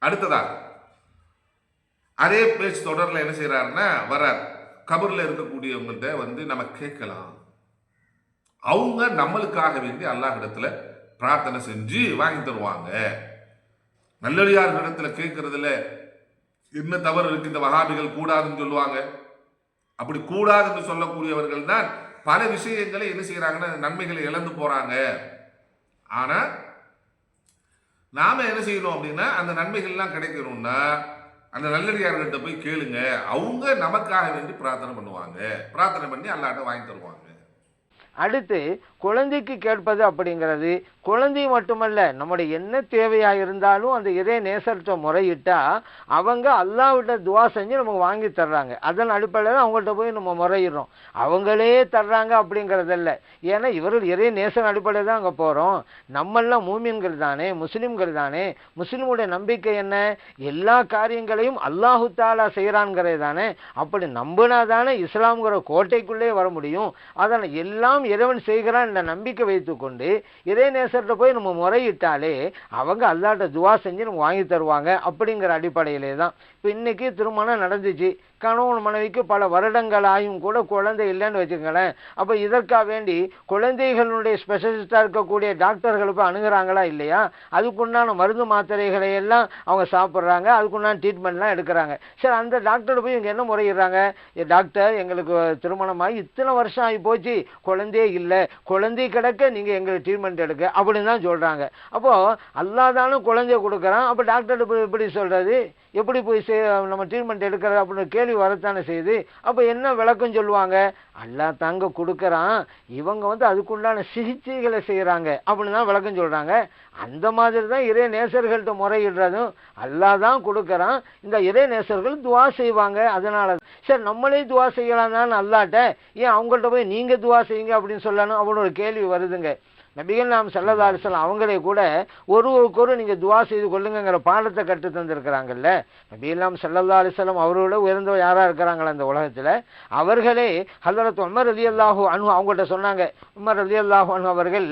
அடுத்ததா அதே பேச்சு தொடர்ல என்ன செய்யறாருன்னா வர்றார், கபர்ல இருக்கக்கூடியவங்கள்ட்ட நம்ம கேட்கலாம், அவங்க நம்மளுக்காக வேண்டி அல்லாஹ் இடத்துல பிரார்த்தனை செஞ்சு வாங்கி தருவாங்க. நல்லடியார் இடத்துல கேட்கறதுல என்ன தவறு இருக்கு? இந்த வஹாபிகள் கூடாதுன்னு சொல்லுவாங்க. அப்படி கூடாதுன்னு சொல்லக்கூடியவர்கள் தான் பல விஷயங்களை என்ன செய்யறாங்கன்னா நன்மைகளை இழந்து போறாங்க. ஆனா நாம என்ன செய்யணும் அப்படின்னா, அந்த நன்மைகள்லாம் கிடைக்கணும்னா அந்த நல்லடியார்கிட்ட போய் கேளுங்க, அவங்க நமக்காக வேண்டி பிரார்த்தனை பண்ணுவாங்க, பிரார்த்தனை பண்ணி அல்லாஹ்ட்ட வாங்கி தருவாங்க. அடுத்து குழந்தைக்கு கேட்பது அப்படிங்கிறது, குழந்தை மட்டுமல்ல, நம்முடைய என்ன தேவையாக இருந்தாலும் அந்த இறை நேசர்கிட்ட முறையிட்டா அவங்க அல்லாஹ்விட்ட துவா செஞ்சு நமக்கு வாங்கி தர்றாங்க. அதன் அடிப்படையில் அவங்கள்ட்ட போய் நம்ம முறையிடுறோம். அவங்களே தர்றாங்க அப்படிங்கிறதல்ல. ஏன்னா இவர்கள் இறை நேசன் அடிப்படையில் தான் அங்கே போகிறோம். நம்மெல்லாம் மூமின்கள் தானே, முஸ்லீம்கள் தானே. முஸ்லீமுடைய நம்பிக்கை என்ன? எல்லா காரியங்களையும் அல்லாஹு தாலா செய்கிறான்ங்கிறது தானே. அப்படி நம்பினா தானே இஸ்லாம்ங்கிற கோட்டைக்குள்ளே வர முடியும். அதனால் எல்லாம் இறைவன் செய்கிறான் என்ற நம்பிக்கை வைத்துக்கொண்டு இறை நேசர்கிட்ட போய் நம்ம முறையிட்டாலே அவங்க அல்லாஹ்ட்ட துவா செஞ்சு நம்ம வாங்கி தருவாங்க அப்படிங்கிற அடிப்படையிலே தான். இப்போ இன்னைக்கு திருமணம் நடந்துச்சு, கணவன் மனைவிக்கு பல வருடங்களாயும் கூட குழந்தை இல்லைன்னு வச்சுக்கங்களேன். அப்போ இதற்காக வேண்டி குழந்தைகளுடைய ஸ்பெஷலிஸ்டாக இருக்கக்கூடிய டாக்டர்களை போய் அணுகிறாங்களா இல்லையா? அதுக்குண்டான மருந்து மாத்திரைகளை எல்லாம் அவங்க சாப்பிட்றாங்க, அதுக்குண்டான ட்ரீட்மெண்ட்லாம் எடுக்கிறாங்க. சரி, அந்த டாக்டர் போய் இவங்க என்ன முறையிடுறாங்க? டாக்டர், எங்களுக்கு திருமணமாகி இத்தனை வருஷம் ஆகி போச்சு, குழந்தையே இல்லை, குழந்தை கிடக்க நீங்கள் எங்களுக்கு ட்ரீட்மெண்ட் எடுக்க அப்படின்னு தான் சொல்கிறாங்க. அப்போது அல்லாஹ் தானே குழந்தைய கொடுக்குறான், அப்போ டாக்டர் எப்படி சொல்கிறது? எப்படி போய் நம்ம ட்ரீட்மெண்ட் எடுக்கிறது அப்படின்னு கேள்வி வரத்தானே செய்யுது. அப்போ என்ன விளக்கம் சொல்லுவாங்க? அல்லாஹ் தாங்க கொடுக்குறான், இவங்க அதுக்குண்டான சிகிச்சைகளை செய்கிறாங்க அப்படின்னு தான் விளக்கம் சொல்கிறாங்க. அந்த மாதிரி தான் இறை நேசர்கள்ட்ட முறையிடுறதும். அல்லாஹ் தான் கொடுக்குறான், இந்த இறை நேசர்கள் துவா செய்வாங்க. அதனால சரி, நம்மளே துவா செய்யலாம் தான் அல்லாஹ்ட்ட, ஏன் அவங்கள்ட்ட போய் நீங்கள் துவா செய்யுங்க அப்படின்னு சொல்லணும் அப்படின்னு ஒரு கேள்வி வருதுங்க. நபிகள் நாம் ஸல்லல்லாஹு அலைஹி வஸல்லம் அவங்களே கூட ஒருவருக்கொரு நீங்கள் துவா செய்து கொள்ளுங்கிற பாடத்தை கற்று தந்திருக்கிறாங்கல்ல. நபிகள் நாம் ஸல்லல்லாஹு அலைஹி வஸல்லம் அவரோட உயர்ந்தவர் யாராக இருக்கிறாங்களா இந்த உலகத்தில்? அவர்களே ஹஜ்ரத் உமர் ரலியல்லாஹு அன்ஹு அவங்கள்ட்ட சொன்னாங்க. உமர் ரலியல்லாஹு அன்ஹு அவர்கள்,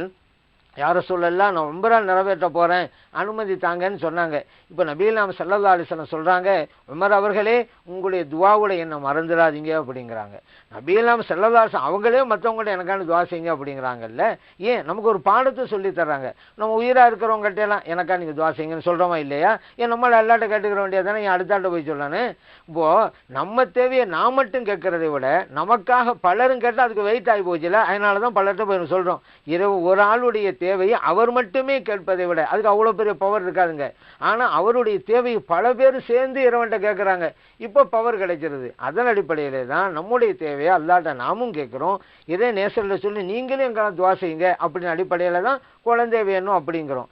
யார சொல்லலாம், நான் உம்ரா நிறைவேற்ற போகிறேன், அனுமதி தாங்கன்னு சொன்னாங்க. இப்போ நபிகள் நாம் ஸல்லல்லாஹு அலைஹி வஸல்லம் சொல்கிறாங்க, உமர் அவர்களே உங்களுடைய துவாவோட என்னை மறந்துடாதீங்க அப்படிங்கிறாங்க. நபிகள் நாம் ஸல்லல்லாஹு அலைஹி வஸல்லம் அவங்களே மற்றவங்கள்ட்ட எனக்கான துவா செய்யுங்க அப்படிங்கிறாங்கல்ல. ஏன்? நமக்கு ஒரு பாடத்தை சொல்லி தர்றாங்க. நம்ம உயிராக இருக்கிறவங்கள்ட்ட எல்லாம் எனக்கா நீங்கள் துவா செய்யுங்கன்னு சொல்கிறோமா இல்லையா? ஏன் நம்மளை எல்லாட்ட கேட்டுக்கிற வேண்டியது தானே, என் அடுத்தாட்ட போய் சொல்லணும். இப்போது நம்ம தேவையை நான் மட்டும் கேட்கறதை விட நமக்காக பலரும் கேட்டால் அதுக்கு வெயிட் ஆகி போச்சுல. அதனால தான் பலர்கிட்ட போய் சொல்கிறோம். இரவு ஒரு ஆளுடைய தேவையை அவர் மட்டுமே கேட்பதை விட அதுக்கு அவ்வளோ பெரிய பவர் இருக்காதுங்க. ஆனால் அவருடைய தேவையை பல பேர் சேர்ந்து இறைவன்ட்ட கேட்குறாங்க, இப்போ பவர் கிடைக்கிறது. அதன் அடிப்படையிலே தான் நம்முடைய தேவையை அல்லாஹ்ட்ட நாமும் கேட்குறோம். இதே நேசரில் சொல்லி நீங்களும் எங்கெல்லாம் துவா செய்யுங்க அப்படின்னு அடிப்படையில் தான் குழந்தை வேணும் அப்படிங்கிறோம்.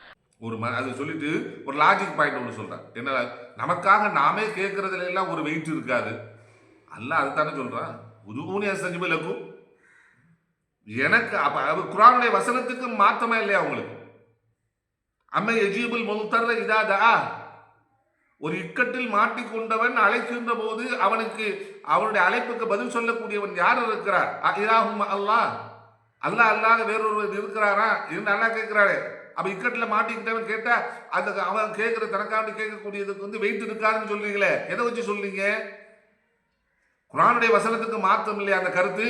அது சொல்லிட்டு ஒரு லாஜிக் பாயிண்ட் ஒன்று சொல்கிறேன். என்ன, நமக்காக நாமே கேட்கறதுல எல்லாம் ஒரு வெயிட் இருக்காது. அல்லாஹ் அதுதானே சொல்கிறான், உதுஊனி அஸ்தஜிப் லக்கும். எனக்கு அப்ப குர்ஆனுடைய வசனத்துக்கு மாற்றமா இல்லையா உங்களுக்கு? அம்மை யஜீபுல் முல்தர்ர இதா தஆ. ஒரு இக்கட்டில் மாட்டிக்கொண்டவன் அழைக்கின்ற போது அவனுக்கு அவனுடைய அழைப்புக்கு பதில் சொல்லக்கூடியவன் யார் இருக்கிறார்? இலாஹும் அல்லாஹ். அல்லாஹ் அல்லாத வேறொருவர் இருக்கிறாரா என்று அல்லாஹ் கேட்கிறாரு. அப்ப இக்கட்டில் மாட்டிக்கிட்டவன் கேட்டா அந்த அவன் கேட்கிற தனக்காண்டி கேட்கக்கூடியதுக்கு வெயிட் இருக்காதுன்னு சொல்றீங்களே, எதை வச்சு சொல்றீங்க? குர்ஆனுடைய வசனத்துக்கு மாற்றம் இல்லையா அந்த கருத்து?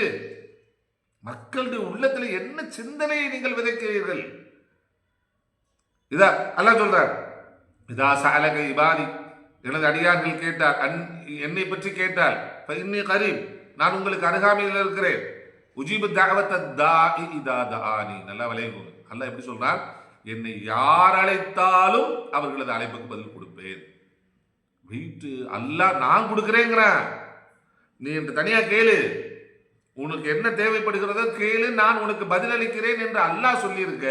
மக்களுடைய உள்ளத்தில் என்ன சிந்தனையை நீங்கள் விதைக்கிறீர்கள்? இதா அல்லாஹ் சொல்றார், இதா சஅலக இபாதி, எனது அடியார்கள் கேட்டார், என்னை பற்றி கேட்டால், ஃபஇன்னி கரீப், நான் உங்களுக்கு அருகாமையில் இருக்கிறேன், உஜீபு தஅவத்த தாஇ இதா தஆனி. நல்லா விளையாடுங்க. அல்லாஹ் எப்படி சொல்றார்? என்னை யார் அழைத்தாலும் அவர்களது அழைப்புக்கு பதில் கொடுப்பேன். வெயிட்டு அல்லாஹ் நான் கொடுக்கிறேங்கிறேன். நீ என்று தனியா கேளு, உனக்கு என்ன தேவைப்படுகிறதோ கேளு, நான் உனக்கு பதிலளிக்கிறேன் என்று அல்லாஹ் சொல்லியிருக்க.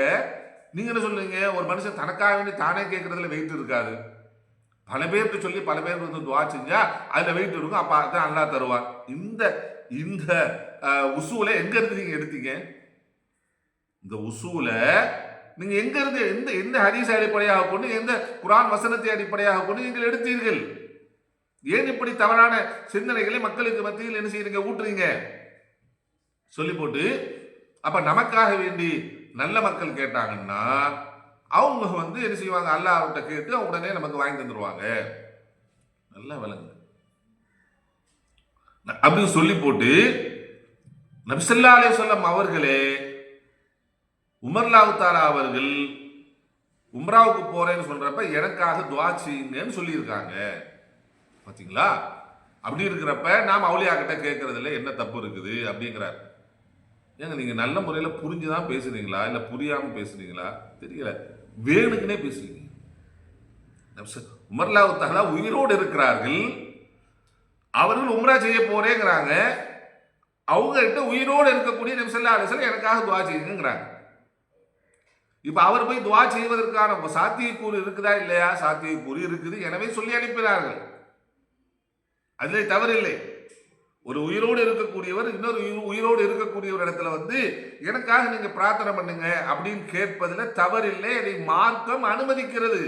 நீங்க என்ன சொல்றீங்க? ஒரு மனுஷன் தனக்காக வேண்டி தானே கேட்கறதுல வெயிட் இருக்காது. பல பேருக்கு சொல்லி பல பேர் துவா செஞ்சா அதுல வெயிட் இருக்கும். அப்ப அதான் அல்லாஹ் தருவார். இந்த இந்த உசூலை எங்க இருந்து நீங்க எடுத்தீங்க? இந்த உசூல நீங்க எங்க இருந்து எந்த ஹதீஸ் அடிப்படையாக கொண்டு, எந்த குர்ஆன் வசனத்தை அடிப்படையாக கொண்டு நீங்கள் எடுத்தீர்கள்? ஏன் இப்படி தவறான சிந்தனைகளை மக்களுக்கு மத்தியில் என்ன செய்யறீங்க, ஊட்டுறீங்க? சொல்லி போட்டு அப்ப நமக்காக வேண்டி நல்ல மக்கள் கேட்டாங்கன்னா அவங்க வந்து என்ன செய்வாங்க, அல்லாஹ்விட்ட கேட்டு உடனே நமக்கு வாங்கி தந்துருவாங்க. நல்லா விளங்கு அப்படின்னு சொல்லி போட்டு நபி ஸல்லல்லாஹு அலைஹி வஸல்லம் அவர்களே உமர் ரலியல்லாஹு தஆலா அவர்கள் உம்ராவுக்கு போறேன்னு சொல்றப்ப எனக்காக துஆ செய்யுங்கன்னு சொல்லியிருக்காங்க. பாத்தீங்களா? அப்படி இருக்கிறப்ப நாம் அவுலியா கிட்ட கேட்கறதுல என்ன தப்பு இருக்குது அப்படிங்கிறார். ஏங்க நீங்க நல்ல முறையில புரிஞ்சுதான் பேசுறீங்களா இல்ல புரியாம பேசுறீங்களா தெரியல, வேணுக்குனே பேசுறீங்க. உமர் ரலியல்லாஹு தஆலா உயிரோடு இருக்கிறார்கள், அவர்கள் உம்ரா செய்ய போறேங்கிறாங்க. அவங்க கிட்ட உயிரோடு இருக்கக்கூடிய நபி ஸல்லல்லாஹு அலைஹி வஸல்லம் எனக்காக துஆ செய்யுங்கிறாங்க. இப்ப அவர் போய் துஆ செய்வதற்கான சாத்தியக்கூறு இருக்குதா இல்லையா? சாத்தியக்கூறு இருக்குது, எனவே சொல்லி அனுப்பினார்கள். அதிலே தவறில்லை. ஒரு உயிரோடு இருக்கக்கூடியவர் இன்னொரு உயிரோடு இருக்கக்கூடியவர் இடத்துல வந்து எனக்காக நீங்க பிரார்த்தனை பண்ணுங்க அப்படின்னு கேட்பதில் தவறில்லை, அதை மார்க்கம் அனுமதிக்கிறது.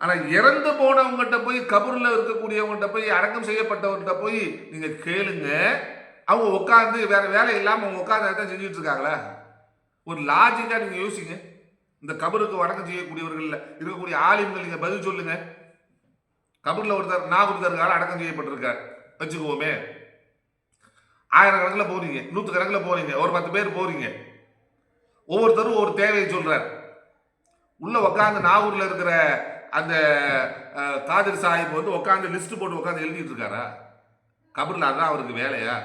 ஆனா இறந்து போனவங்ககிட்ட போய், கபூர்ல இருக்கக்கூடியவங்ககிட்ட போய், அடக்கம் செய்யப்பட்டவர்கிட்ட போய் நீங்க கேளுங்க, அவங்க உட்காந்து வேற வேலை இல்லாம அவங்க உட்காந்து செஞ்சுட்டு இருக்காங்களா? ஒரு லாஜிக்கா நீங்க யோசிங்க. இந்த கபருக்கு வணக்கம் செய்யக்கூடியவர்கள் இருக்கக்கூடிய ஆலிம்கள் நீங்க பதில் சொல்லுங்க. கபூர்ல ஒருத்தர் நாகூர்தர்கால அடக்கம் செய்யப்பட்டிருக்கார் வச்சுக்குவோமே, 1000 கணக்கில் போறீங்க, 100 கணக்கில் போறீங்க, ஒரு 10 பேர் போறீங்க, ஒவ்வொருத்தரும் ஒரு தேவையை சொல்றார். உள்ள உட்காந்து நாகூர்ல இருக்கிற அந்த காதிர் சாஹிப் வந்து உட்காந்து லிஸ்ட் போட்டு உட்காந்து எழுதிட்டு இருக்காரா? கபூர்ல அதான் அவருக்கு வேலையா?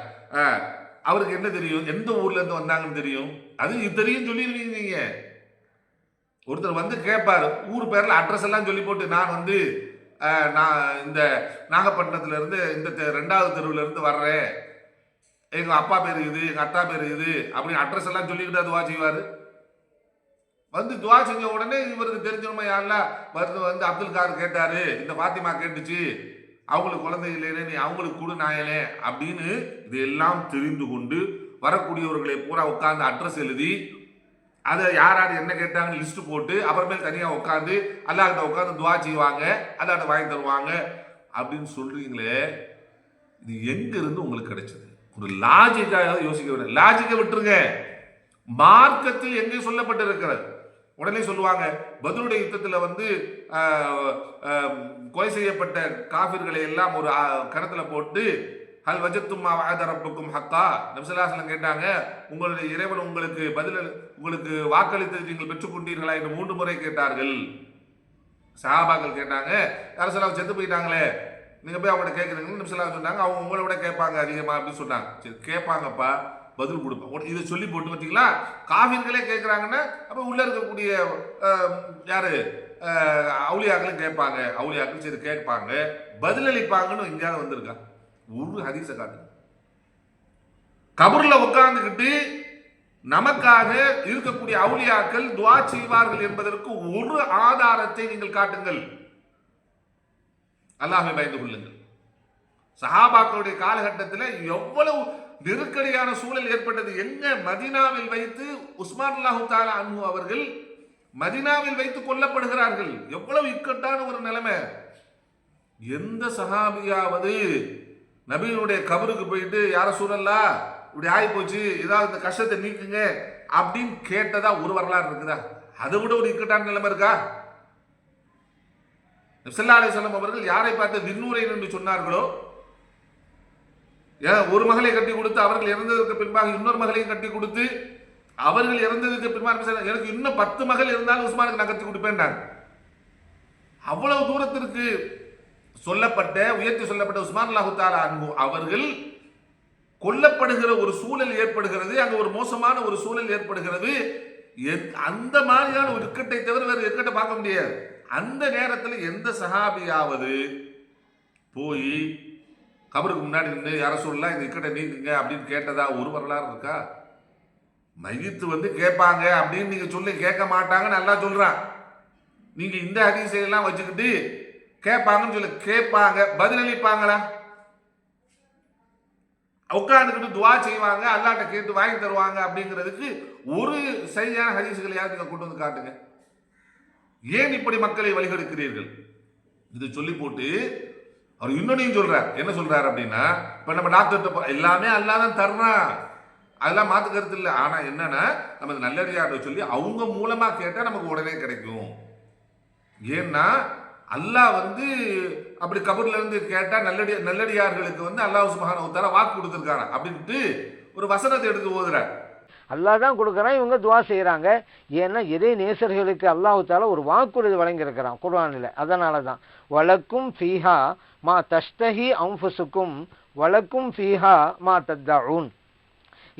அவருக்கு என்ன தெரியும், எந்த ஊர்ல இருந்து வந்தாங்கன்னு தெரியும், அது தெரியும் சொல்லிடுவீங்க நீங்க. ஒருத்தர் வந்து கேட்பாரு, ஊர் பேர்ல அட்ரஸ் எல்லாம் சொல்லி போட்டு, நான் வந்து நான் இந்த நாகப்பட்டினத்துல இருந்து இந்த 2வது தெருவுல இருந்து வர்றேன், எங்க அப்பா பேர் இது, எங்க அத்தா பேர் இது அப்படின்னு அட்ரஸ் எல்லாம் சொல்லிக்கிட்டு துவா செய்வாரு. வந்து துவா செஞ்ச உடனே இவருக்கு தெரிஞ்சவங்க யாரெல்லாம் வந்து அப்துல் கார் கேட்டாரு, இந்த பாத்திமா கேட்டுச்சு, அவங்களுக்கு குழந்தை இல்லைன்னு நீ அவங்களுக்கு கொடு நாயனே அப்படின்னு இதெல்லாம் தெரிந்து கொண்டு வரக்கூடியவர்களை பூரா உட்கார்ந்து அட்ரஸ் எழுதி அதை யார் யார் என்ன கேட்டாங்கன்னு லிஸ்ட் போட்டு அப்புறமேல் தனியாக உட்காந்து அல்லாஹ்கிட்ட உட்காந்து துவா செய்வாங்க, அல்லாஹ்கிட்ட வாங்கி தருவாங்க அப்படின்னு சொல்றீங்களே, இது எங்க இருந்து உங்களுக்கு கிடைச்சது? ஒரு லாஜிக்காக யோசிக்க வேண்டிய, லாஜிக்கை விட்டுருங்க. மார்க்கத்தில் எங்கே சொல்லப்பட்டிருக்கிறது? உடனே சொல்லுவாங்க, பத்ருடைய யுத்தத்தில் வந்து கொலை செய்யப்பட்ட காஃபிர்களை எல்லாம் ஒரு கணத்துல போட்டு ஹல் வஜத்தும் வஅத ரப்புக்கும் ஹக்கா, நபி ஸல்லல்லாஹு அலைஹி வஸல்லம் கேட்டாங்க, உங்களுடைய இறைவன் உங்களுக்கு வாக்களித்து நீங்கள் பெற்றுக்கொண்டீர்களா என்று 3 முறை கேட்டார்கள். சஹாபாக்கள் கேட்டாங்க, யார் ஸல்லல்லாஹு செத்து போயிட்டாங்களே, நீங்க போய் அவங்கள்ட்ட கேட்குறீங்கன்னு நபி ஸல்லல்லாஹு சொன்னாங்க, அவங்க உங்களை விட கேட்பாங்க அதிகமா அப்படின்னு சொன்னாங்க. சரி கேட்பாங்கப்பா, பதில் கொடுப்பேன். இதை சொல்லி போட்டு பார்த்தீங்களா, காஃபிர்களே கேட்குறாங்கன்னா அப்போ உள்ள இருக்கக்கூடிய யாரு அவுலியாக்களும் கேட்பாங்க, அவுலியாக்கள் சரி கேட்பாங்க, பதிலளிப்பாங்கன்னு எங்கேயாவது வந்திருக்கா? ஒரு ஹதீஸை காட்டுங்க. கபூர்ல உட்கார்ந்துக்கிட்டு நமக்காக இருக்கக்கூடிய அவுலியாக்கள் துஆ செய்வார்கள் என்பதற்கு ஒரு ஆதாரத்தை நீங்கள் காட்டுங்கள். அல்லாஹ்வை பயந்து கொள்ளுங்கள். சஹாபாக்களுடைய காலகட்டத்தில் எவ்வளவு நெருக்கடியான சூழல் ஏற்பட்டது. எங்க மதீனாவில் வைத்து உஸ்மான் ரலியல்லாஹு தஆலா அன்ஹு அவர்கள் மதீனாவில் வைத்து கொல்லப்படுகிறார்கள். எவ்வளவு இக்கட்டான ஒரு நிலைமை. எந்த சஹாபியாவது நபியினுடைய கபருக்கு போயிட்டு யார சூழல்லா இப்படி ஆகி போச்சு, ஏதாவது இந்த கஷ்டத்தை நீக்குங்க அப்படின்னு கேட்டதா ஒரு வரலாறு இருக்குதா? அதை விட ஒரு இக்கட்டான நிலைமை இருக்கா? ஸல்லல்லாஹு அலைஹி வஸல்லம் அவர்கள் யாரை பார்த்து விண்ணூரை என்று சொன்னார்களோ, ஒரு மகளை கட்டி கொடுத்து அவர்கள் இறந்ததற்கு பின்பாக இன்னொரு மகளையும் கட்டி கொடுத்து அவர்கள் இறந்ததுக்கு பின்பாக எனக்கு இன்னும் 10 மகள் இருந்தாலும் உஸ்மானுக்கு நான் கட்டி கொடுப்பேன். அவ்வளவு தூரத்திற்கு சொல்லப்பட்ட உயர்த்தி சொல்லப்பட்ட உஸ்மான் ரலியல்லாஹு தஆலா அன்ஹு அவர்கள் கொல்லப்படுகிற ஒரு சூழல் ஏற்படுகிறது. அங்க ஒரு மோசமான ஒரு சூழல் ஏற்படுகிறது. அந்த மாதிரியான ஒரு இக்கட்டை தவிர வேறு இக்கட்டை பார்க்க முடியாது. அந்த நேரத்தில் எந்த சஹாபியாவது போய் கபருக்கு முன்னாடி நின்று யார சொல்லலாம் இந்த இக்கட்டை நீக்குங்க அப்படின்னு கேட்டதா ஒரு வரலாறு இருக்கா? மையத்து வந்து கேட்பாங்க அப்படின்னு நீங்க சொல்லி கேட்க மாட்டாங்க, நல்லா சொல்றான். நீங்க இந்த ஹதீஸையெல்லாம் வச்சுக்கிட்டு கேட்பாங்கன்னு சொல்லி கேட்பாங்க, பதிலளிப்பாங்களா? உட்காந்துக்கிட்டு துவா செய்வாங்க, அல்லாஹ்ட்ட கேட்டு வாங்கி தருவாங்க அப்படிங்கிறதுக்கு ஒரு சரியான ஹதீஸ்களை யார் நீங்க கொண்டு வந்து காட்டுங்க. ஏன் இப்படி மக்களை வழிகெடுக்கிறீர்கள்? இது சொல்லி போட்டு அவர் இன்னொன்னையும் சொல்றார். என்ன சொல்றாரு அப்படின்னா, இப்ப நம்ம டாக்டர்கிட்ட எல்லாமே அல்லாஹ் தான் தர்றான், அதெல்லாம் மாத்து கருத்து இல்லை. ஆனா என்னன்னா நமது நல்லடியார்களை சொல்லி அவங்க மூலமா கேட்டா நமக்கு உடனே கிடைக்கும். ஏன்னா அல்லாஹ் அப்படி கபூர்ல இருந்து கேட்டா நல்லடியார்களுக்கு அல்லாஹ் சுப்ஹானஹு வ தஆலா வாக்கு கொடுத்திருக்காங்க அப்படின்ட்டு ஒரு வசனத்தை எடுத்து ஓதுறார். அல்லாஹ் தான் கொடுக்குறான், இவங்க துவா செய்கிறாங்க. ஏன்னா இறை நேசர்களுக்கு அல்லாஹ் தஆலா ஒரு வாக்குறுதி வழங்கியிருக்கிறான் குர்ஆனில். அதனால தான் வலக்கும் ஃபீஹா மா தஷ்தஹி அன்ஃபுசுக்கும் வலக்கும் ஃபீஹா மா தத்தஊன்.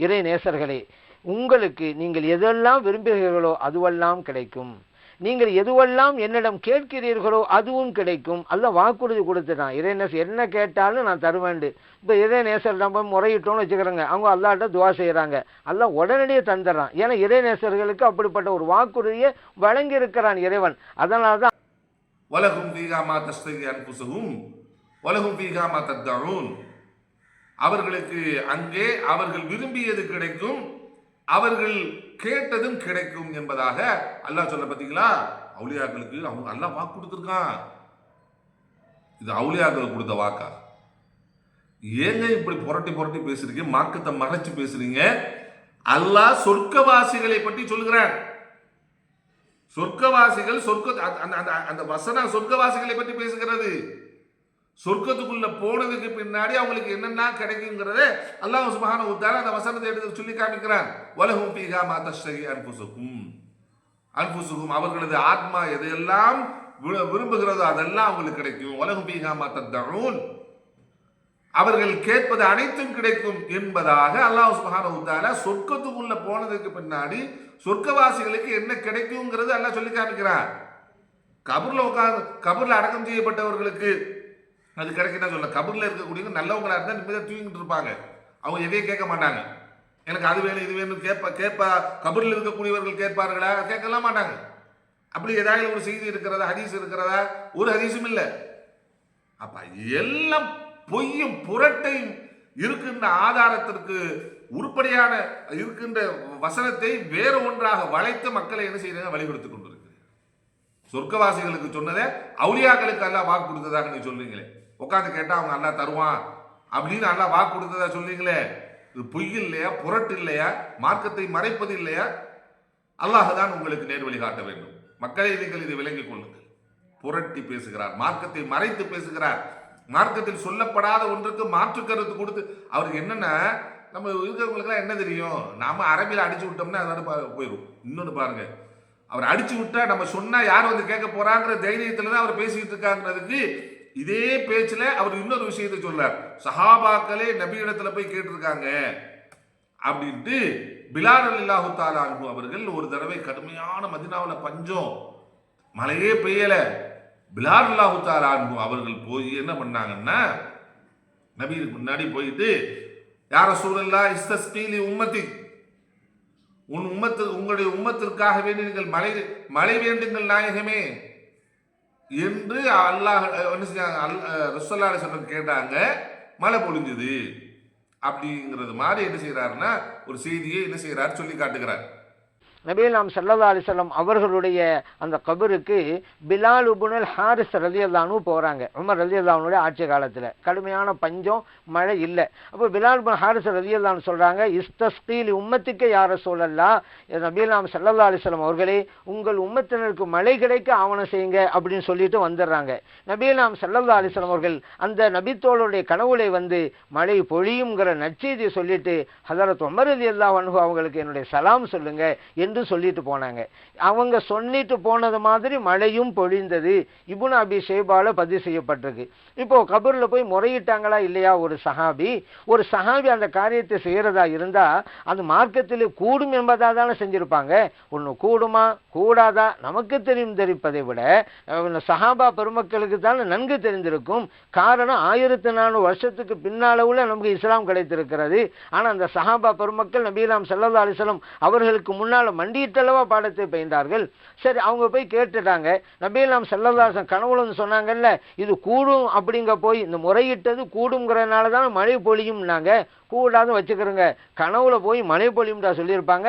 இறை நேசர்களே, உங்களுக்கு நீங்கள் எதெல்லாம் விரும்புகிறீர்களோ அதுவெல்லாம் கிடைக்கும், நீங்கள் எதுவெல்லாம் என்னிடம் கேட்கிறீர்களோ அதுவும் கிடைக்கும். அல்ல வாக்குறுதி கொடுத்துட்டான். இறைநேசர் என்ன கேட்டாலும் நான் தருவேண்டு. இப்போ இறைநேசரிடம் போய் முறையிட்டோன்னு வச்சுக்கிறேங்க, அவங்க அல்லாஹ்ட்ட துவா செய்கிறாங்க, அல்லாஹ் உடனடியே தந்துடுறான். ஏன்னா இறைநேசர்களுக்கு அப்படிப்பட்ட ஒரு வாக்குறுதியை வழங்கி இருக்கிறான் இறைவன். அதனால தான் வலகும் ஃபீஹா மா தஸ்தகி அன்ஃபுசுஹும் வலகும் ஃபீஹா மா தத்தஊன். அவர்களுக்கு அங்கே அவர்கள் விரும்பியது கிடைக்கும், அவர்கள் கேட்டதும் கிடைக்கும் என்பதாக அல்லாஹ் சொல்ல. பார்த்தீங்களா, அவுலியாக்களுக்கு அவங்க அல்லாஹ் வாக்கு கொடுத்துருக்கான். இது அவுலியாக்களுக்கு கொடுத்த வாக்கா? ஏங்க இப்படி புரட்டி புரட்டி பேசுறீங்க, மார்க்கத்தை மறைச்சு பேசுறீங்க? அல்லாஹ் சொர்க்கவாசிகளை பற்றி சொல்கிறான். சொர்க்கவாசிகள் அந்த வசனம் சொர்க்கவாசிகளை பற்றி பேசுகிறது. சொர்க்கத்துக்குள்ள போனதுக்கு பின்னாடி அவங்களுக்கு என்னென்ன கிடைக்குங்கிறத அல்லாஹ் சுப்ஹானஹு வ தஆலா அந்த வசனத்தை எடுத்து சொல்லி காமிக்கிறான். வலஹும் ஃபீஹா மா தஷ்தஹி அன்ஃபுசுஹும் அவர்களது ஆத்மா எதையெல்லாம் விரும்புகிறதோ அதெல்லாம் அவங்களுக்கு கிடைக்கும். வலஹும் ஃபீஹா மா தத்தஊன் அவர்கள் கேட்பது அனைத்தும் கிடைக்கும் என்பதாக அல்லாஹ் சுப்ஹானஹு வ தஆலா சொர்க்கத்துக்குள்ள போனதுக்கு பின்னாடி சொர்க்கவாசிகளுக்கு என்ன கிடைக்குங்கிறது அல்லாஹ் சொல்லி காமிக்கிறான். கபர்ல அடக்கம் செய்யப்பட்டவர்களுக்கு அது கிடைக்குன்னா சொல்ல. கபூர்ல இருக்கக்கூடிய நல்லவங்களா இருந்தால் நிம்மதியாக தூங்கிட்டு இருப்பாங்க. அவங்க எதையும் கேட்க மாட்டாங்க. எனக்கு அது வேணும் இது வேணும் கேட்பா கபூர்ல இருக்கக்கூடியவர்கள் கேட்பார்களா? கேட்கலாம் மாட்டாங்க. அப்படி ஏதாவது ஒரு செய்தி இருக்கிறதா, ஹதீஸ் இருக்கிறதா? ஒரு ஹதீஸும் இல்லை. அப்ப எல்லாம் பொய்யும் புரட்டையும் இருக்கின்ற ஆதாரத்திற்கு உருப்படியான இருக்கின்ற வசனத்தை வேற ஒன்றாக வளைத்து மக்களை என்ன செய்யறாங்க, வழிபடுத்திக் கொண்டிருக்கு. சொர்க்கவாசிகளுக்கு சொன்னதை அவுலியாக்களுக்கு அல்லாஹ் வாக்கு கொடுத்ததாக நீ சொல்றீங்களே, உட்காந்து கேட்டா அவங்க அல்லாஹ் தருவான் அப்படின்னு அல்லாஹ் வாக்கு கொடுத்ததா சொல்றீங்களே, இது பொய் இல்லையா, புரட்டு இல்லையா, மார்க்கத்தை மறைப்பது இல்லையா? அல்லாஹ் தான் உங்களுக்கு நேர் வழி காட்ட வேண்டும். மக்களை நீங்கள் இதை விளங்கிக் கொள்ளுங்கள். புரட்டி பேசுகிறார், மார்க்கத்தை மறைத்து பேசுகிறார், மார்க்கத்தில் சொல்லப்படாத ஒன்றுக்கு மாற்று கருத்து கொடுத்து. அவருக்கு என்னன்னா, நம்ம இருக்கிறவங்களுக்குலாம் என்ன தெரியும், நாம அரபியில் அடிச்சு விட்டோம்னா அதோட போயிடும். இன்னொன்று பாருங்க, அவர் அடிச்சு விட்டா நம்ம சொன்னா யார் கேட்க போறாங்கிற தைரியத்துல தான் அவர் பேசிக்கிட்டு இருக்காங்கிறதுக்கு இதே பேச்சுல அவர் இன்னொரு விஷயத்தை சொல்றார். சஹாபாக்களே நபி இடத்துல போய் கேட்டிருக்காங்க அப்படின்ட்டு. பிலால் ரலியல்லாஹு தஆலா அன்ஹு அவர்கள் ஒரு தடவை கடுமையான மதீனாவுல பஞ்சம், மழையே பெய்யல. பிலால் ரலியல்லாஹு தஆலா அன்ஹு அவர்கள் போய் என்ன பண்ணாங்கன்னா, நபிக்கு முன்னாடி போயிட்டு, யா ரசூலல்லாஹ் இஸ்தஸ்கீலி உம்மத்தி, உங்களுடைய உம்மத்திற்காக வேண்டி நீங்கள் மழை வேண்டுங்கள் நாயகமே என்று அல்லாஹ் ரசூலுல்லாஹி அலைஹி வஸல்லம் கேட்டாங்க. மழை பொழிஞ்சது அப்படிங்கிறது மாதிரி என்ன செய்யறாருன்னா ஒரு செய்தியை என்ன செய்யறாரு சொல்லி காட்டுகிறார். நபிகள் ஸல்லல்லாஹு அலைஹி வஸல்லம் அவர்களுடைய அந்த கபருக்கு பிலால் இப்னுல் ஹாரிஸ் ரலியல்லாஹு அன்ஹு போகிறாங்க. உமர் ரலியல்லாஹு அன்ஹுடைய ஆட்சி காலத்தில் கடுமையான பஞ்சம், மழை இல்லை. அப்போ பிலால் இப்னு ஹாரிஸ் ரலியல்லாஹு அன்ஹு சொல்கிறாங்க, இஸ்தஸ்கீலி உம்மத்துக்கு யா ரசூலல்லாஹ், நபிகள் ஸல்லல்லாஹு அலைஹி வஸல்லம் அவர்களே உங்கள் உம்மத்தினருக்கு மழை கிடைக்க ஆவணம் செய்யுங்க அப்படின்னு சொல்லிட்டு வந்துடுறாங்க. நபிகள் ஸல்லல்லாஹு அலைஹி வஸல்லம் அவர்கள் அந்த நபித்தோழருடைய கனவுலை மழை பொழியுங்கிற நற்செய்தியை சொல்லிட்டு, ஹதரத் உமர் ரலியல்லாஹு அன்ஹு அவங்களுக்கு என்னுடைய சலாம் சொல்லுங்க என்று சொல்லிட்டு போனாங்க. அவங்க சொல்லிட்டு போனது மாதிரி மழையும் பொழிந்தது. இப்னு அபி ஷைபால பதிவு செய்யப்பட்டிருக்கு. இப்போ கபர்ல போய் முறையிட்டாங்களா இல்லையா ஒரு சஹாபி அந்த காரியத்தை செய்யறதா இருந்தா அது மார்க்கத்தில் கூடும் என்பதா தானே செஞ்சிருப்பாங்க. ஒன்று கூடுமா கூடாதா நமக்கு தெரிவிப்பதை விட சஹாபா பெருமக்களுக்கு தானே நன்கு தெரிந்திருக்கும். காரணம் 1400 வருஷத்துக்கு பின்னால நமக்கு இஸ்லாம் கிடைத்திருக்கிறது. ஆனா அந்த சஹாபா பெருமக்கள் நபிகள் ஸல்லல்லாஹு அலைஹி வஸல்லம் அவர்களுக்கு முன்னால மண்டியிட்டளவா பாடத்தை பயின்றார்கள். சரி, அவங்க போய் கேட்டுட்டாங்க. நபிகள் ஸல்லல்லாஹு அலைஹி வஸல்லம் கனவுல சொன்னாங்கல்ல, இது கூடும் அப்படிங்க போய் இந்த முறையிட்டது கூடுங்கிறதுனால தான் மழை பொழியும்னாங்க. கூடாது வச்சுக்கிறோங்க. கனவுல போய் மழை பொழியும்டா சொல்லியிருப்பாங்க.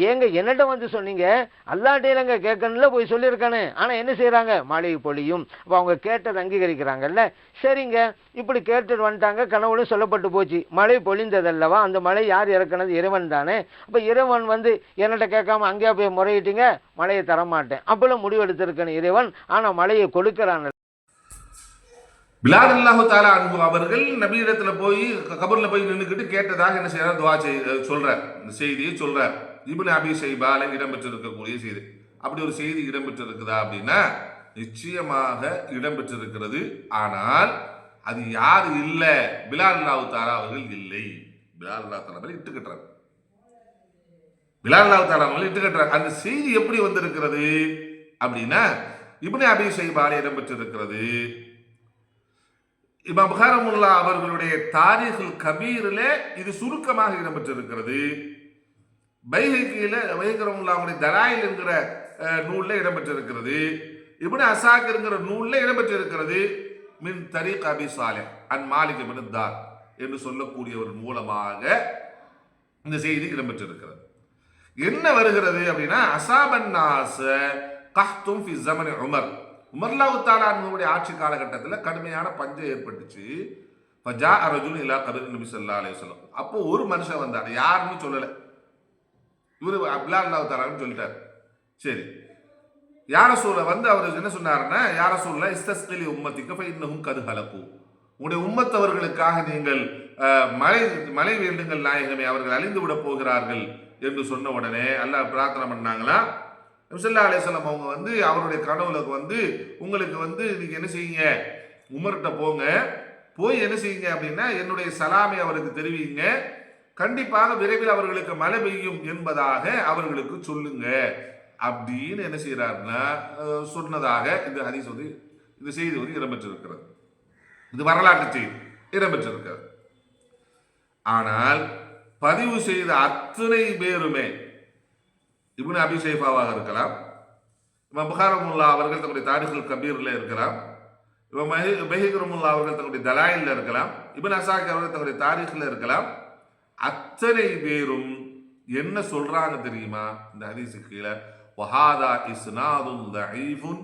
ஏங்க என்னட்ட வந்து சொன்னீங்க, அல்லாட்டையிலங்க கேட்கணும்ல போய் சொல்லியிருக்கானே. ஆனால் என்ன செய்கிறாங்க, மழை பொழியும். அப்போ அவங்க கேட்டதை அங்கீகரிக்கிறாங்கல்ல. சரிங்க, இப்படி கேட்டுட்டு வந்துட்டாங்க, கனவுலும் சொல்லப்பட்டு போச்சு, மழை பொழிந்ததல்லவா, அந்த மழை யார் இறக்குனது, இறைவன் தானே. அப்போ இறைவன் வந்து என்னட்ட கேட்காம அங்கேயா போய் முறையிட்டீங்க, மழையை தரமாட்டேன் அப்பெல்லாம் முடிவெடுத்திருக்கணும் இறைவன். ஆனால் மழையை கொடுக்கிறான். பிலால் அல்லாஹு தாலா அன்பு அவர்கள் நபியிடத்துல போய் கபர்ல போய் நின்றுக்கிட்டு கேட்டதாக என்ன செய்யறார், துவா சொல்றார். இந்த செய்தியை சொல்றார். இப்னு அபி ஷைபால இடம்பெற்றிருக்கக்கூடிய செய்தி. அப்படி ஒரு செய்தி இடம்பெற்றிருக்குதா அப்படின்னா நிச்சயமாக இடம்பெற்றிருக்கிறது. ஆனால் அது யாரு இல்லை, பிலால் அல்லாஹு தாலா அவர்கள் இல்லை. பிலால் அல்லாஹு தாலா அவர்கள் இட்டுக்கட்டுறார். பிலால் அல்லாஹு தாலா அவர்கள் இட்டுக்கட்டுறார். அந்த செய்தி எப்படி வந்திருக்கிறது அப்படின்னா இப்னு அபி ஷைபால இடம்பெற்றிருக்கிறது. இமாம் புகாரமுல்லா அவர்களுடைய தாரீகுல் கபீரில் இது சுருக்கமாக இடம்பெற்றிருக்கிறது. பைஹக்கியில தலாயில் என்கிற நூலில் இடம்பெற்றிருக்கிறது. இப்னு அசாக்கிர்ங்கிற நூலில் இடம்பெற்றிருக்கிறது. மின் தரீக் அபி சாலிஹ் அன் மாலிக் இப்னு தார் என்று சொல்லக்கூடியவர் மூலமாக இந்த செய்தி இடம்பெற்றிருக்கிறது. என்ன வருகிறது அப்படின்னா, அசாபன் நாஸ கஹ்தும் ஃபி ஸமனி உமர், உமர்லாஹு தஆலா அன்ஹுவுடைய ஆட்சி காலகட்டத்தில் கடுமையான பஞ்சம் ஏற்பட்டுச்சு. ஃபஜா ரஜுல் இலா கபர் நபி ஸல்லல்லாஹு அலைஹி வஸல்லம். அப்போ ஒரு மனுஷன் வந்தார், யாருன்னு சொல்லலை, இவரு பிலால் அல்லாஹு தஆலான்னு சொல்லிட்டார். சரி, யா ரசூல வந்து அவர் என்ன சொன்னாருன்னா, யா ரசூலுல்லாஹ் இஸ்தஸ்கிலி உம்மத்திக ஃபஇன்னஹும் கத் ஹலகு, உங்களுடைய உம்மத்தவர்களுக்காக நீங்கள் மழை வேண்டுங்கள் நாயகமே, அவர்கள் அழிந்து விட போகிறார்கள் என்று சொன்ன உடனே அல்லாஹ் பிரார்த்தனை பண்ணாங்களா. நபி ஸல்லல்லாஹு அலைஹி வஸல்லம் அவங்க வந்து அவருடைய கனவுல வந்து உங்களுக்கு வந்து நீங்க என்ன செய்யுங்க, உமர்கிட்ட போங்க, போய் என்ன செய்யுங்க அப்படின்னா என்னுடைய சலாமை அவருக்கு தெரிவிங்க, கண்டிப்பாக விரைவில் அவர்களுக்கு மழை பெய்யும் என்பதாக அவர்களுக்கு சொல்லுங்க அப்படின்னு என்ன செய்யறாருன்னா சொன்னதாக இந்த ஹதீஸ் வந்து இந்த செய்தி வந்து இடம்பெற்றிருக்கிறது. இது வரலாற்று செய்தி இடம்பெற்றிருக்கிறது. ஆனால் பதிவு செய்த அத்தனை பேருமே இப்னு அபி ஷைபாவாக இருக்கலாம், இமாம் புகாரமுல்லா அவர்கள் தங்களுடைய தாரீகுல் கபீரில் இருக்கலாம், இமாம் பைஹக்கிரமுல்லா அவர்கள் தங்களுடைய தலாயிலில் இருக்கலாம், இப்னு அசாக் அவர்கள் தங்களுடைய தாரீகில் இருக்கலாம். அத்தனை பேரும் என்ன சொல்றாங்க தெரியுமா, இந்த ஹதீஸுக்கு கீழே வஹாதா இஸ்னாதுன் தஈஃபுன்,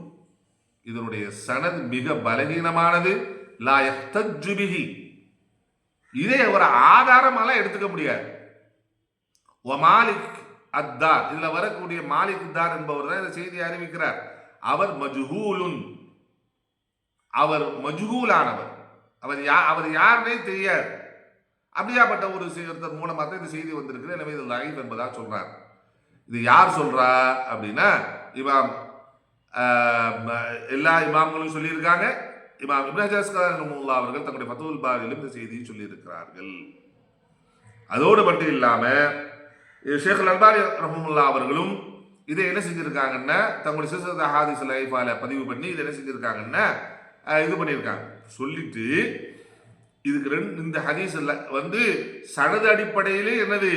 இதனுடைய சனத் மிக பலகீனமானது, லா யஹ்தஜ்ஜு பிஹி, இதை ஒரு ஆதாரமாலாம் எடுத்துக்க முடியாது. மாலிக் அத்தார், இதுல வரக்கூடிய மாலிக் தார் என்பவர் தான் இந்த செய்தியை அறிவிக்கிறார். அவர் மஜ்ஹூலுன், அவர் மஜ்ஹூலானவர், அவர் யாருன்னே தெரியாது. அப்படியாப்பட்ட ஒரு ஒருத்தர் மூலமாக தான் இந்த செய்தி வந்திருக்கு. எனவே இது லைஃப் என்பதா சொல்றார். இது யார் சொல்றா அப்படின்னா இமாம் எல்லா இமாம்களும் சொல்லியிருக்காங்க. இமாம் இப்னு ஹஜர் அவர்கள் தங்களுடைய ஃபத்ஹுல் பாரியிலும் இந்த செய்தியை சொல்லியிருக்கிறார்கள். அதோடு மட்டும் இல்லாம ஷேக் அல்பானி ரஹ்மத்துல்லாஹி அவர்களும் இதை என்ன செஞ்சிருக்காங்கன்னா தங்களுடைய சில்சிலத் அஹாதீஸ் லைஃபால பதிவு பண்ணி இதை என்ன செஞ்சிருக்காங்கன்னா இது பண்ணியிருக்காங்க. சொல்லிட்டு இதுக்கு இந்த ஹதீஸ் வந்து சனது அடிப்படையிலே என்னது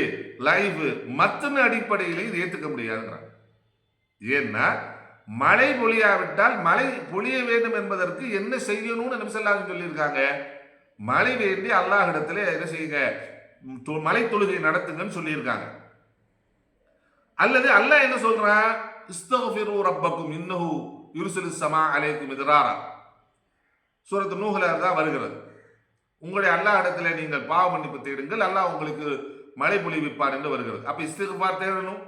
லைஃப், மத்தன அடிப்படையிலே இது ஏற்றுக்க முடியாதுன்றாங்க. ஏன்னா மழை பொழியாவிட்டால் மழை பொழிய வேண்டும் என்பதற்கு என்ன செய்யணும்னு நபி ஸல்லல்லாஹு அலைஹி வஸல்லம் சொல்லியிருக்காங்க. மழை வேண்டி அல்லாஹ் இடத்துல என்ன செய்யுங்க, மலை தொழுகை நடத்துங்கன்னு சொல்லியிருக்காங்க. அல்லது அல்லாஹ் என்ன சொல்றான், இஸ்தக்ஃபிரு ரப்பக்கும் இன்னஹு யுர்சிலுஸ் ஸமா அலைக்கும் மித்ராரா, சூரத்து நூஹ்ல தான் வருகிறது. உங்களுடைய அல்லாஹ் இடத்துல நீங்கள் பாவ மன்னிப்பு தேடுங்கள், அல்லாஹ் உங்களுக்கு மழை பொழிவிப்பார் என்று வருகிறது. அப்ப இஸ்திக்ஃபார் தேடணும்,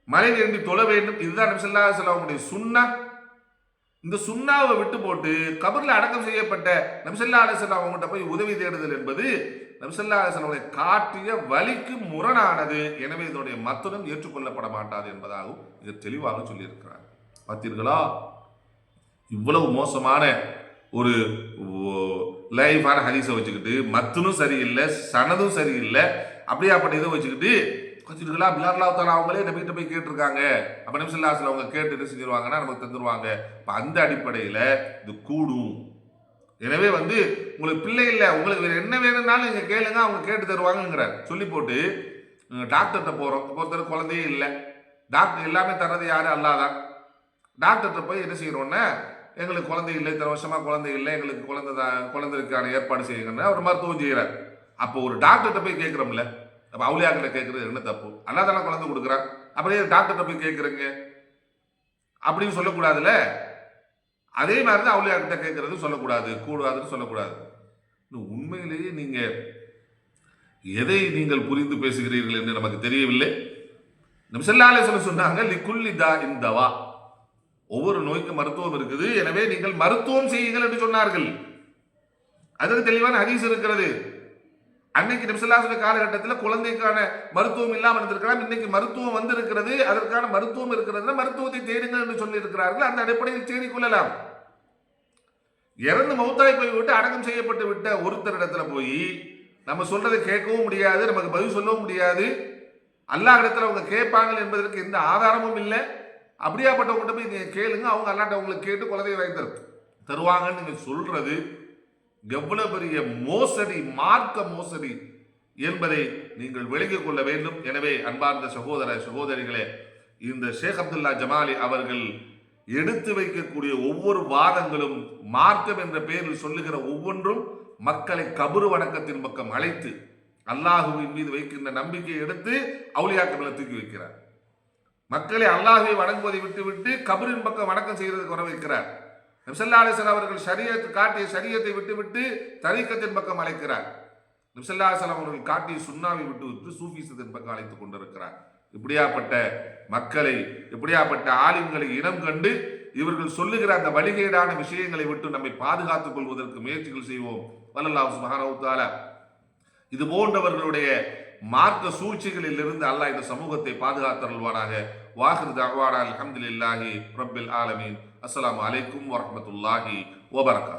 மழை வேண்டி தொழ வேண்டும். இதுதான் நபி ஸல்லல்லாஹு அலைஹி வஸல்லம் சுன்னா. இந்த சுன்னாவை விட்டு போட்டு கபர்ல அடக்கம் செய்யப்பட்ட நபி ஸல்லல்லாஹு அலைஹி வஸல்லம் அவங்ககிட்ட போய் உதவி தேடுதல் என்பது நபி ஸல்லல்லாஹு அலைஹி வஸல்லம் காட்டிய வழிக்கு முரணானது. எனவே இதனுடைய மத்தனும் ஏற்றுக்கொள்ளப்பட மாட்டாது என்பதாகவும் மிக தெளிவாக சொல்லியிருக்கிறார். பார்த்தீர்களா, இவ்வளவு மோசமான ஒரு லைஃபான ஹதீஸை வச்சுக்கிட்டு மத்தனும் சரியில்லை, சனதும் சரியில்லை, அப்படியாப்பட்ட இதை வச்சுக்கிட்டு கொஞ்சம் பிலால் அவங்களே நபிகிட்ட போய் கேட்டிருக்காங்க. அப்ப நபி ஸல்லல்லாஹு அலைஹி வஸல்லம் அவங்க கேட்டு என்ன செஞ்சிருவாங்கன்னா நமக்கு தந்துருவாங்க. இப்போ அந்த அடிப்படையில் இது கூடும். எனவே வந்து உங்களுக்கு பிள்ளை இல்லை, உங்களுக்கு வேற என்ன வேணும்னாலும் நீங்க கேளுங்க, அவங்க கேட்டு தருவாங்கிறார். சொல்லி போட்டு டாக்டர்கிட்ட போறோம், ஒருத்தர் குழந்தையே இல்லை, டாக்டர் எல்லாமே தர்றது யாரு, அல்லாஹ் தான். டாக்டர்கிட்ட போய் என்ன செய்யறோம்னா எங்களுக்கு குழந்தை இல்லை, இத்தனை வருஷமா குழந்தை இல்லை, எங்களுக்கு குழந்தைக்கான ஏற்பாடு செய்யுங்கன்னு அவர் மருத்துவம் செய்கிறார். அப்போ ஒரு டாக்டர்கிட்ட போய் கேட்குறோம்ல, அப்போ அவுலியாக்கிட்ட கேட்கறது என்ன தப்பு? அல்லா தானே குழந்தை கொடுக்குறான், அப்படியே டாக்டர்கிட்ட போய் கேட்குறீங்க அப்படின்னு சொல்லக்கூடாதுல்ல. அதே மாதிரி தான் அவுலியாக்கிட்ட கேட்கறது சொல்லக்கூடாது, கூடாதுன்னு சொல்லக்கூடாது. உண்மையிலேயே நீங்க எதை நீங்கள் புரிந்து பேசுகிறீர்கள் என்று நமக்கு தெரியவில்லை. நபி ஸல்லல்லாஹு அலைஹி வஸல்லம் சொன்னாங்க, லிகுல்லி தாஇன் தவா, ஒவ்வொரு நோய்க்கும் மருத்துவம் இருக்குது, எனவே நீங்கள் மருத்துவம் செய்யுங்கள் என்று சொன்னார்கள். அதற்கு தெளிவான ஹதீஸ் இருக்கிறது. அன்னைக்கு நபி ஸல்லல்லாஹு அலைஹி வஸல்லம் காலகட்டத்தில் குழந்தைக்கான மருத்துவம் இல்லாமல் இருந்திருக்கலாம், இன்னைக்கு மருத்துவம் வந்திருக்கிறது, அதற்கான மருத்துவம் இருக்கிறது, மருத்துவத்தை தேடுங்கள் என்று சொல்லி இருக்கிறார்கள். அந்த அடிப்படையில் தேடிக்கொள்ளலாம். இறந்து மௌத்தாய் போய் விட்டு அடக்கம் செய்யப்பட்டு விட்ட ஒருத்தரிடத்துல போய் நம்ம சொல்றதை கேட்கவும் முடியாது, நமக்கு பதில் சொல்லவும் முடியாது, அல்லாஹ் இடத்துல அவங்க கேட்பாங்க என்பதற்கு எந்த ஆதாரமும் இல்லை. அப்படியாப்பட்டவங்கள்ட்ட போய் நீங்க கேளுங்க, அவங்க அல்லாட்ட உங்களுக்கு கேட்டு குழந்தையை வாங்கி தருவாங்கன்னு நீங்க சொல்றது எவ்வளவு பெரிய மோசடி, மார்க்க மோசடி என்பதை நீங்கள் விளங்கிக் கொள்ள வேண்டும். எனவே அன்பார்ந்த சகோதர சகோதரிகளே, இந்த ஷேக் அப்துல்லா ஜமாலி அவர்கள் எடுத்து வைக்கக்கூடிய ஒவ்வொரு வாதங்களும், மார்க்கம் என்ற பெயரில் சொல்லுகிற ஒவ்வொன்றும் மக்களை கபரு வணக்கத்தின் பக்கம் அழைத்து அல்லாஹுவின் மீது வைக்கின்ற நம்பிக்கையை எடுத்து அவுலியாக்களை தூக்கி வைக்கிறார். மக்களை அல்லாஹுவை வணங்குவதை விட்டுவிட்டு கபரின் பக்கம் வணக்கம் செய்யறதுக்கு வர வைக்கிறார். நபி ஸல்லல்லாஹு அலைஹி வஸல்லம் அவர்கள் ஷரியத் காட்டிய ஷரியத்தை விட்டுவிட்டு தரீக்கத்தின் பக்கம் அழைக்கிறார். நபி ஸல்லல்லாஹு அலைஹி வஸல்லம் அவர்கள் காட்டிய சுன்னாவை விட்டுவிட்டு சூஃபிசத்தின் பக்கம் அழைத்துக் கொண்டிருக்கிறார். இப்படியாப்பட்ட மக்களை, இப்படியாப்பட்ட ஆலிம்களை இனம் கண்டு இவர்கள் சொல்லுகிற அந்த வழிகேடான விஷயங்களை விட்டு நம்மை பாதுகாத்துக் கொள்வதற்கு முயற்சிகள் செய்வோம். வல்லல்லாஹு சுப்ஹானஹு வ தஆலா இது போன்றவர்களுடைய மார்க்க சூழ்ச்சிகளில் இருந்து அல்லாஹ் இந்த சமூகத்தை பாதுகாத்தருள்வானாக. வாஹிர் தஅவானா அல்ஹம்துலில்லாஹி ரப்பில் ஆலமீன். அஸ்ஸலாமு அலைக்கும் வரஹ்மத்துல்லாஹி வபரகாத்துஹு.